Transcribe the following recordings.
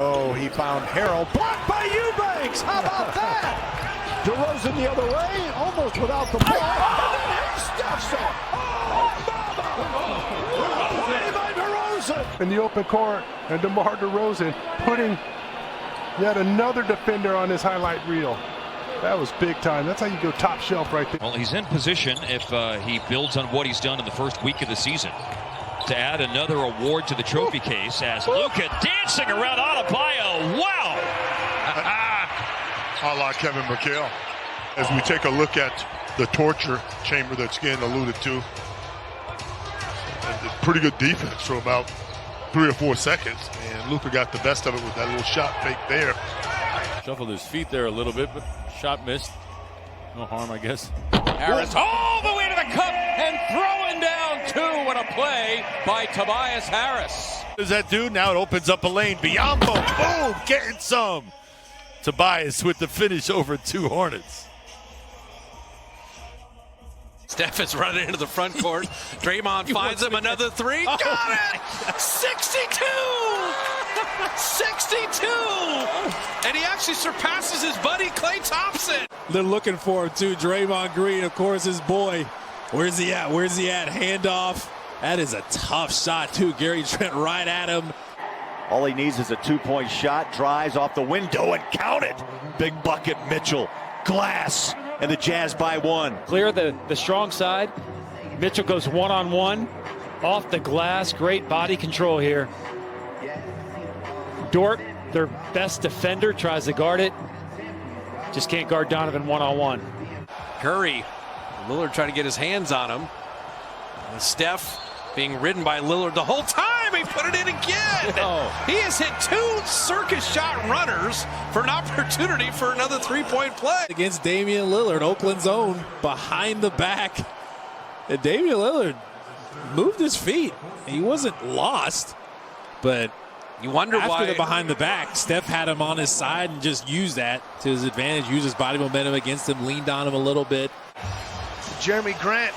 Oh, he found Harrell. Blocked by Eubanks. How about that? DeRozan the other way, almost without the ball. And then he stuffs it. Oh, play by DeRozan. In the open court, and DeMar DeRozan putting yet another defender on his highlight reel. That was big time. That's how you go top shelf right there. Well, he's in position if he builds on what he's done in the first week of the season to add another award to the trophy case as Luka dancing around Adebayo. Wow! A la Kevin McHale. As we take a look at the torture chamber that Skin alluded to, and pretty good defense for about 3 or 4 seconds, and Luka got the best of it with that little shot fake there. Shuffled his feet there a little bit, but shot missed. No harm, I guess. Harris all the way to the cup and throwing down 2. What a play by Tobias Harris. There's that dude. Now it opens up a lane. Biyombo, boom, getting some. Tobias with the finish over 2 Hornets. Steph is running into the front court. Draymond finds him another 3. Got it! 62! 62! And he actually surpasses his buddy Klay Thompson. They're looking for him too. Draymond Green, of course, his boy. Where's he at? Where's he at? Handoff. That is a tough shot too. Gary Trent right at him. All he needs is a 2-point shot. Drives off the window and count it. Big bucket Mitchell. Glass. And the Jazz by 1. Clear the strong side. Mitchell goes one-on-one. Off the glass. Great body control here. Dort, their best defender, tries to guard it. Just can't guard Donovan one-on-one. Curry, Lillard trying to get his hands on him. And Steph being ridden by Lillard the whole time. He put it in again. Oh. He has hit 2 circus shot runners for an opportunity for another 3-point play. Against Damian Lillard, Oakland's own, behind the back. And Damian Lillard moved his feet. He wasn't lost, but you wonder after why the behind the back, Steph had him on his side and just used that to his advantage, used his body momentum against him, leaned on him a little bit. Jeremy Grant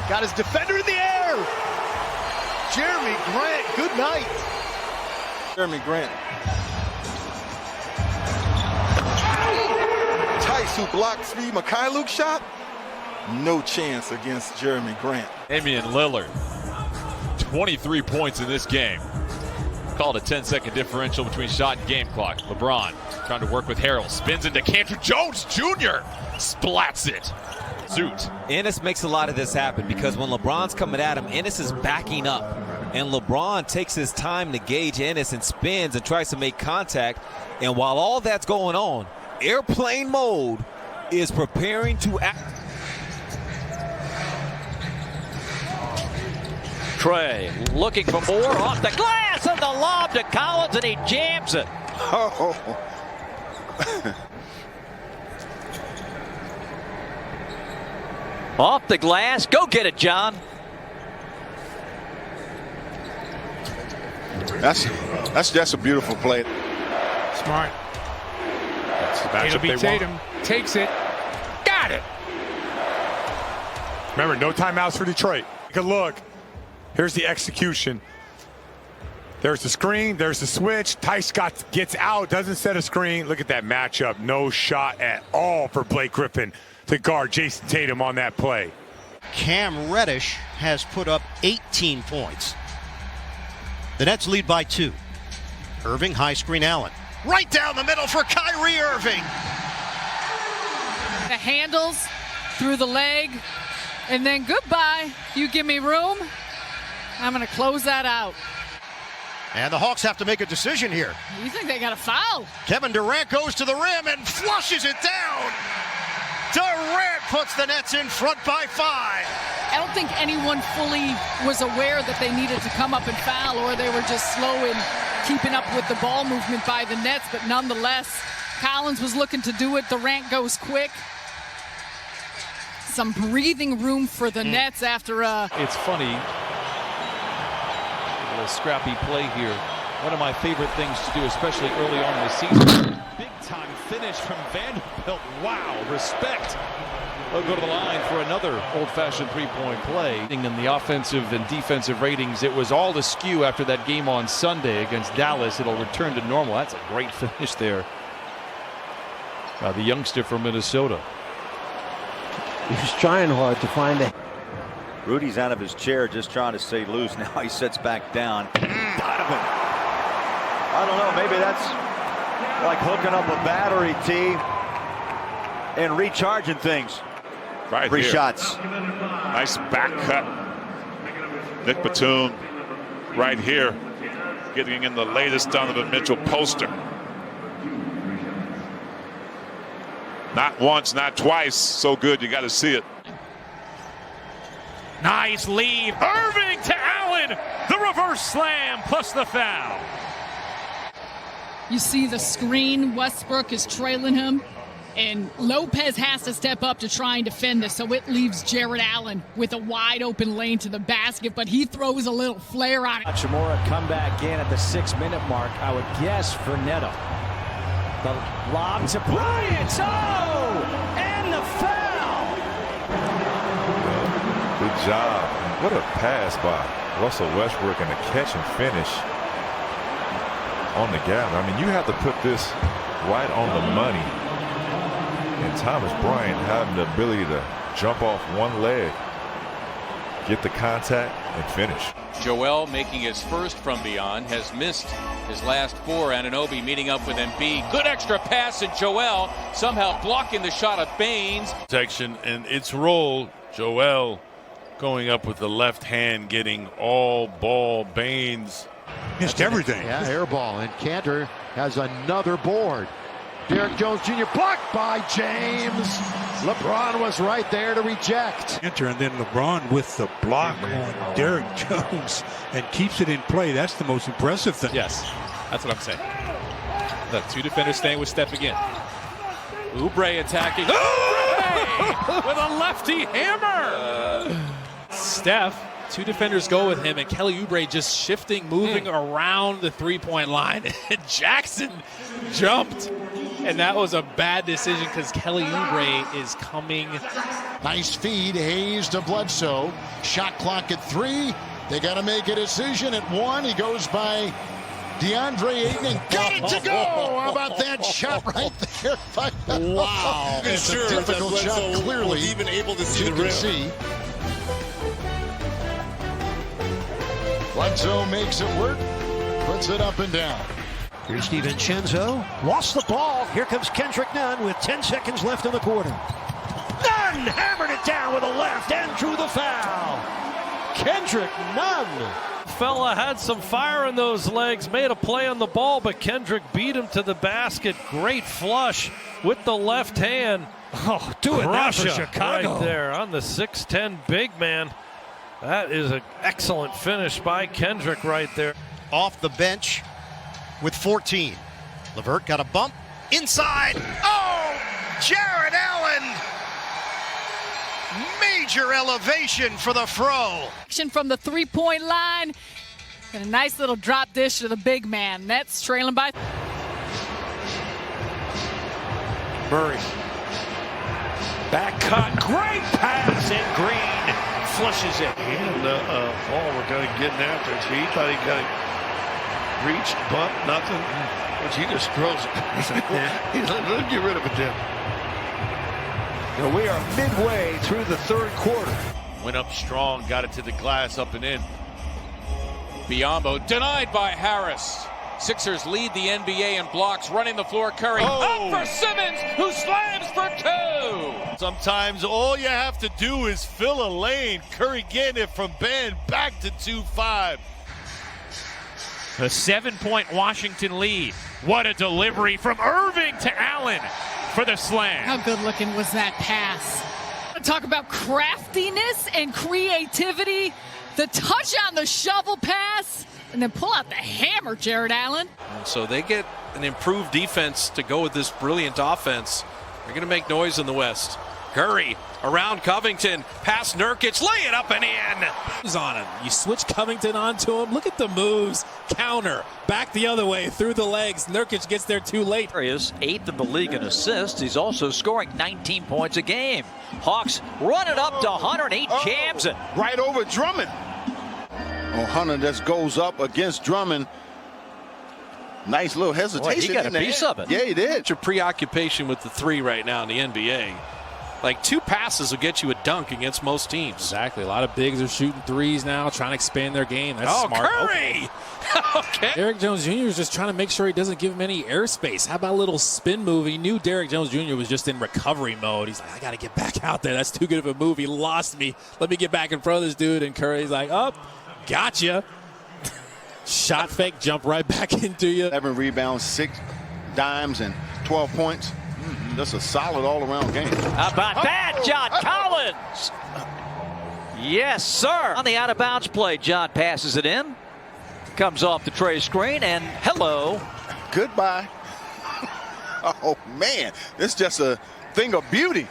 got his defender in the air. Jeremy Grant, good night. Jeremy Grant. Tice, who blocked Steve Mikhailuk shot. No chance against Jeremy Grant. Damian Lillard, 23 points in this game. Called a 10-second differential between shot and game clock. LeBron trying to work with Harrell. Spins into Cantor Jones Jr. Splats it. Zoot. Ennis makes a lot of this happen because when LeBron's coming at him, Ennis is backing up. And LeBron takes his time to gauge Ennis and spins and tries to make contact. And while all that's going on, airplane mode is preparing to act. Trey looking for more off the glass and the lob to Collins, and he jams it. Oh. Off the glass. Go get it, John. That's just a beautiful play. Smart. That's the matchup they Tatum takes it. Got it. Remember, no timeouts for Detroit. Take a look. Here's the execution. There's the screen. There's the switch. Tice gets out. Doesn't set a screen. Look at that matchup. No shot at all for Blake Griffin to guard Jason Tatum on that play. Cam Reddish has put up 18 points. The Nets lead by 2. Irving, high screen, Allen. Right down the middle for Kyrie Irving. The handles through the leg, and then goodbye. You give me room, I'm going to close that out. And the Hawks have to make a decision here. You think they got a foul? Kevin Durant goes to the rim and flushes it down. Durant puts the Nets in front by 5. I don't think anyone fully was aware that they needed to come up and foul, or they were just slow in keeping up with the ball movement by the Nets. But nonetheless, Collins was looking to do it. Durant goes quick. Some breathing room for the Nets after It's funny. A little scrappy play here. One of my favorite things to do, especially early on in the season. Big time finish from Vanderbilt. Wow, respect. They'll go to the line for another old-fashioned three-point play. In the offensive and defensive ratings, it was all askew after that game on Sunday against Dallas. It'll return to normal. That's a great finish there by the youngster from Minnesota. He's trying hard to find a... Rudy's out of his chair just trying to stay loose. Now he sits back down. Donovan. I don't know. Maybe that's like hooking up a battery, T, and recharging things. Right Three here. shots. Nice back cut. Nick Batum right here getting in the latest Donovan Mitchell poster. Not once, not twice. So good, you got to see it. Nice lead. Irving to Allen. The reverse slam plus the foul. You see the screen. Westbrook is trailing him. And Lopez has to step up to try and defend this, so it leaves Jared Allen with a wide open lane to the basket, but he throws a little flare on it. Hachimura come back in at the 6-minute mark. I would guess for Neto. The lob to Bryant. Oh! And the foul! Good job. What a pass by Russell Westbrook and a catch and finish on the gap. I mean, you have to put this right on the money. And Thomas Bryant having the ability to jump off one leg, get the contact, and finish. Joel making his first from beyond, has missed his last four. Anunoby meeting up with Embiid. Good extra pass, and Joel somehow blocking the shot of Baines. Protection and its role. Joel going up with the left hand, getting all ball. Baines missed everything. Yeah, air ball. And Cantor has another board. Derek Jones Jr. blocked by James. LeBron was right there to reject. Enter, and then LeBron with the block on Derek Jones and keeps it in play. That's the most impressive thing. Yes, that's what I'm saying. The two defenders staying with Steph again. Oubre attacking. Oubre with a lefty hammer. Steph, two defenders go with him, and Kelly Oubre just shifting, moving around the three-point line. And Jackson jumped, and that was a bad decision because Kelly Oubre is coming. Nice feed, Hayes to Bledsoe. Shot clock at 3. They got to make a decision at 1. He goes by DeAndre Ayton and got it to go. How about that shot right there? Wow. It's a difficult shot, clearly. Even able to see the rim. Bledsoe makes it work, puts it up and down. Here's DiVincenzo, lost the ball. Here comes Kendrick Nunn with 10 seconds left in the quarter. Nunn hammered it down with a left and drew the foul. Kendrick Nunn. Fella had some fire in those legs, made a play on the ball, but Kendrick beat him to the basket. Great flush with the left hand. Oh, do it now for Chicago. Right there on the 6'10" big man. That is an excellent finish by Kendrick right there. Off the bench with 14. LeVert got a bump inside. Oh, Jared Allen. Major elevation for the fro. Action from the three-point line. And a nice little drop dish to the big man. Nets trailing by. Murray. Back cut. Great pass, and Green flushes it. And Paul were kind of getting after it. So he thought he got reached, bump, nothing. But he just throws it. He's like, let's get rid of it then. Now we are midway through the third quarter. Went up strong, got it to the glass, up and in. Biyombo denied by Harris. Sixers lead the NBA in blocks, running the floor. Curry up for Simmons, who slams for 2. Sometimes all you have to do is fill a lane. Curry getting it from Ben back to 2-5. A 7-point Washington lead. What a delivery from Irving to Allen for the slam. How good looking was that pass? Talk about craftiness and creativity. The touch on the shovel pass, and then pull out the hammer, Jared Allen. And so they get an improved defense to go with this brilliant offense. They're going to make noise in the West. Curry around Covington, past Nurkic, lay it up and in. Who's on him? You switch Covington onto him. Look at the moves. Counter. Back the other way through the legs. Nurkic gets there too late. He is 8th in the league in assists. He's also scoring 19 points a game. Hawks run it up to Hunter, and he jams it. Right over Drummond. Oh, Hunter just goes up against Drummond. Nice little hesitation. Boy, he got a piece of it. Yeah, he did. Your preoccupation with the three right now in the NBA. Like 2 passes will get you a dunk against most teams. Exactly. A lot of bigs are shooting threes now, trying to expand their game. That's smart. Curry! Okay. Derrick Jones Jr. is just trying to make sure he doesn't give him any airspace. How about a little spin move? He knew Derrick Jones Jr. was just in recovery mode. He's like, I got to get back out there. That's too good of a move. He lost me. Let me get back in front of this dude. And Curry's like, oh, gotcha. Shot fake, jump right back into you. 11 rebounds, 6 dimes, and 12 points. That's a solid all-around game. How about that, John Collins? Yes, sir. On the out-of-bounds play, John passes it in. Comes off the tray screen, and hello. Goodbye. Oh, man. It's just a thing of beauty.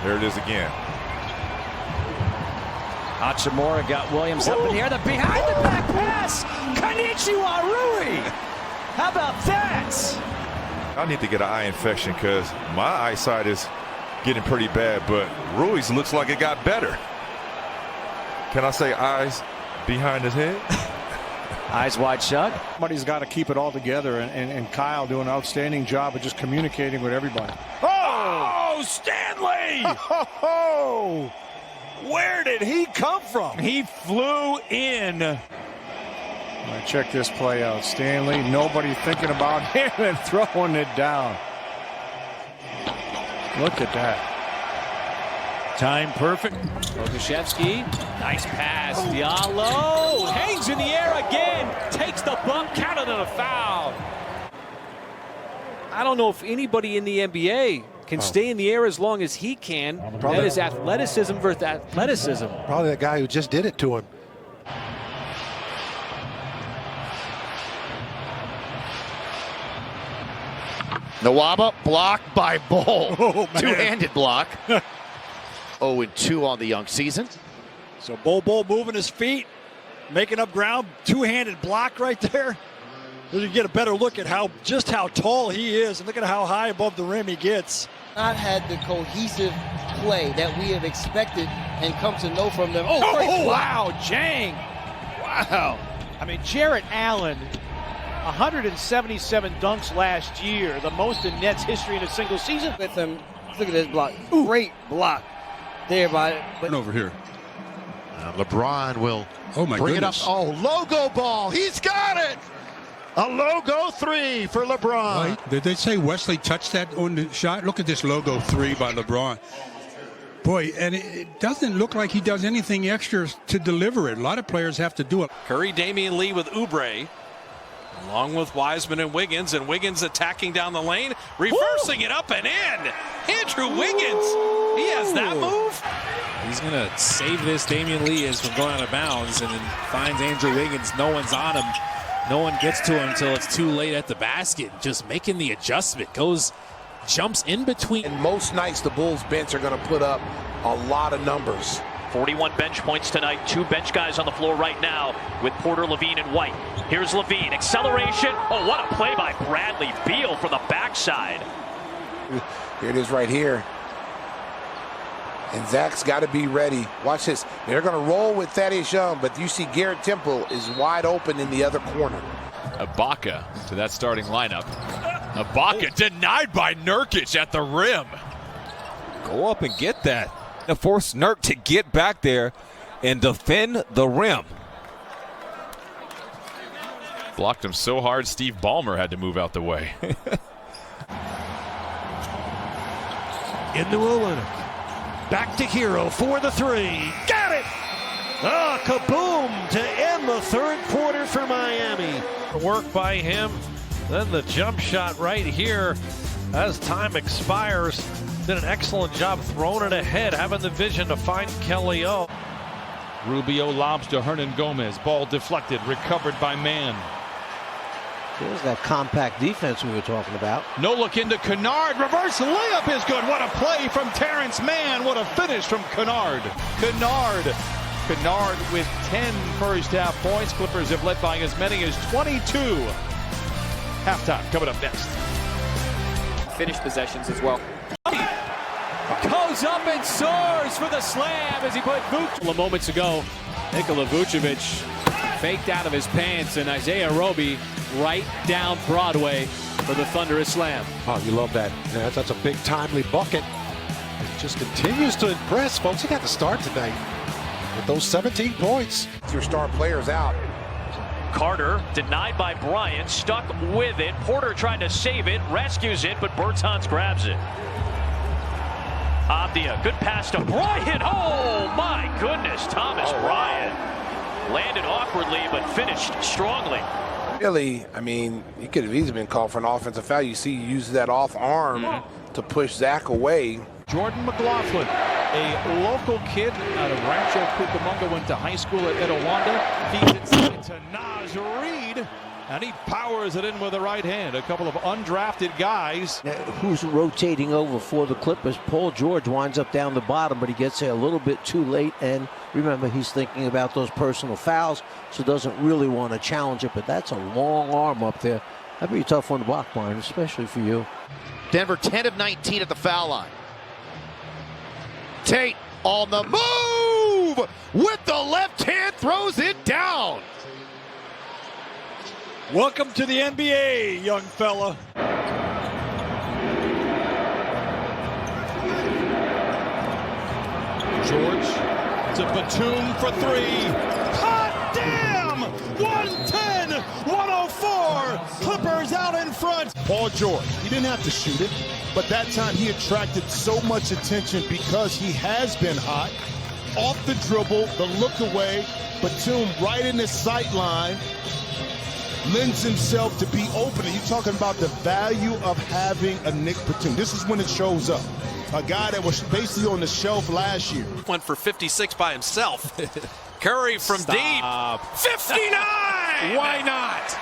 There it is again. Hachimura got Williams up in here. The behind-the-back pass. Konnichiwa Rui. How about that? I need to get an eye infection because my eyesight is getting pretty bad, but Rui's looks like it got better. Can I say eyes behind his head? Eyes wide shut. Somebody's got to keep it all together, and Kyle doing an outstanding job of just communicating with everybody. Oh, Stanley! Oh, where did he come from? He flew in. Check this play out. Stanley, nobody thinking about him and throwing it down. Look at that. Time perfect. Pokusevski, nice pass. Diallo hangs in the air again. Takes the bump, counted on a foul. I don't know if anybody in the NBA can stay in the air as long as he can. That is athleticism versus athleticism. Probably the guy who just did it to him. Nwaba blocked by Bol. Oh, two-handed block. 0-2 on the young season. So Bol moving his feet, making up ground, two-handed block right there. You get a better look at just how tall he is, and look at how high above the rim he gets. Not had the cohesive play that we have expected and come to know from them. Oh, wow, Jang. Wow. I mean, Jarrett Allen, 177 dunks last year, the most in Nets history in a single season. With him, look at this block. Ooh. Great block there by. But over here. LeBron will bring it up. Oh, logo ball. He's got it. A logo 3 for LeBron. Right. Did they say Wesley touched that on the shot? Look at this logo 3 by LeBron. Boy, and it doesn't look like he does anything extra to deliver it. A lot of players have to do it. Curry, Damian Lee with Oubre, along with Wiseman and Wiggins attacking down the lane, reversing it up and in. Andrew Wiggins, he has that move. He's going to save this. Damian Lee is from going out of bounds and then finds Andrew Wiggins. No one's on him. No one gets to him until it's too late at the basket. Just making the adjustment. Jumps in between. And most nights the Bulls bench are going to put up a lot of numbers. 41 bench points tonight. 2 bench guys on the floor right now with Porter, Levine, and White. Here's Levine. Acceleration. Oh, what a play by Bradley Beal from the backside. Here it is right here. And Zach's got to be ready. Watch this. They're going to roll with Thaddeus Young, but you see Garrett Temple is wide open in the other corner. Ibaka to that starting lineup. Ibaka denied by Nurkic at the rim. Go up and get that. To force Nurk to get back there and defend the rim. Blocked him so hard, Steve Ballmer had to move out the way. Into Olynyk. Back to Hero for the 3. Got it! Kaboom to end the third quarter for Miami. Work by him. Then the jump shot right here as time expires. Did an excellent job throwing it ahead, having the vision to find Kelly O. Rubio lobs to Hernan Gomez. Ball deflected, recovered by Mann. There's that compact defense we were talking about. No look into Kennard. Reverse layup is good. What a play from Terrence Mann. What a finish from Kennard. Kennard with 10 first half points. Clippers have led by as many as 22. Halftime coming up next. Finish possessions as well. Goes up and soars for the slam as he put Vucevic. Moments ago, Nikola Vucevic faked out of his pants, and Isaiah Roby right down Broadway for the thunderous slam. Oh, you love that. Yeah, that's a big, timely bucket. It just continues to impress, folks. He got the start tonight with those 17 points. Your star players out. Carter denied by Bryant, stuck with it. Porter tried to save it, rescues it, but Bertans grabs it. Abdia, good pass to Bryant. Oh my goodness, Thomas Bryant landed awkwardly but finished strongly. Really, I mean, he could have easily been called for an offensive foul. You see, he uses that off arm to push Zach away. Jordan McLaughlin, a local kid out of Rancho Cucamonga, went to high school at Etiwanda. Feeds it to Naz Reid, and he powers it in with the right hand. A couple of undrafted guys. Now, who's rotating over for the Clippers? Paul George winds up down the bottom, but he gets there a little bit too late. And remember, he's thinking about those personal fouls, so doesn't really want to challenge it. But that's a long arm up there. That'd be a tough one to block, Brian, especially for you. Denver 10 of 19 at the foul line. Tate on the move with the left hand, throws it down. Welcome to the NBA, young fella. George to Batum for three. Hot damn! 110, 104. Clippers out in front. Paul George, he didn't have to shoot it, but that time he attracted so much attention because he has been hot. Off the dribble, the look away, Batum right in the sight line, lends himself to be open. And you're talking about the value of having a Nick Batum. This is when it shows up. A guy that was basically on the shelf last year. Went for 56 by himself. Curry from deep. 59! Why not?